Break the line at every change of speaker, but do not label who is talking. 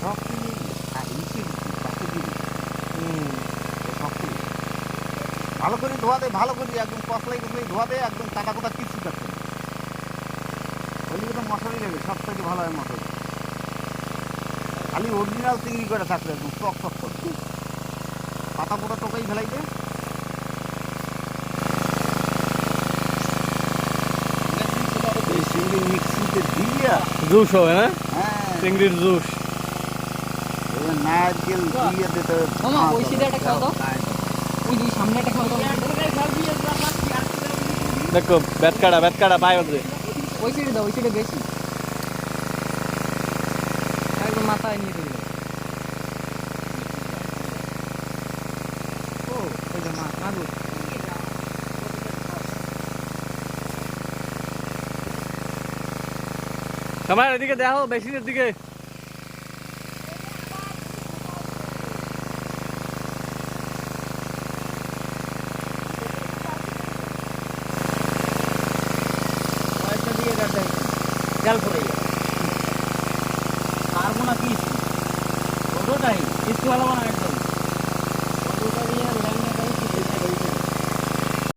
সব কিছু ইসে তাকে দিবি সব কিছু ভালো করে ধোয়া দে, ভালো করে একদম কসলাই কসলাই ধোয়া দে, একদম কাটা কোটা কিছু থাকছে না। ওইদিকে তো মশারি নেবে, সব থেকে ভালো হয় মশারি। খালি অরিজিনাল চিংড়ি করে থাকলে একদম টক টক করে পাতা পোতা টোকাই ফেলাই দে। এই চিংড়ি মিক্সিতে দিয়া
জুস হবে না,
হ্যাঁ
চিংড়ির জুস।
এবার নারকেল দিয়ে দিতে
মামা ওই সিধে একটা খাও তো, ওই যে সামনে একটা খাও তো,
দেখো ব্যাট কাটা পায়ে বাজে।
ওই সিটে দাও, ওই সিটে বেশি একদম মাথায় নিয়ে ফেলবে। ও ওই যে মাগুর
সবাই ওইদিকে দেখো, বেশিনের দিকে।
কয়েকটা দিয়ে কাটতে জাল পড়ে যায়। পারবো না কি ওটাই কিছু ভালো না একদম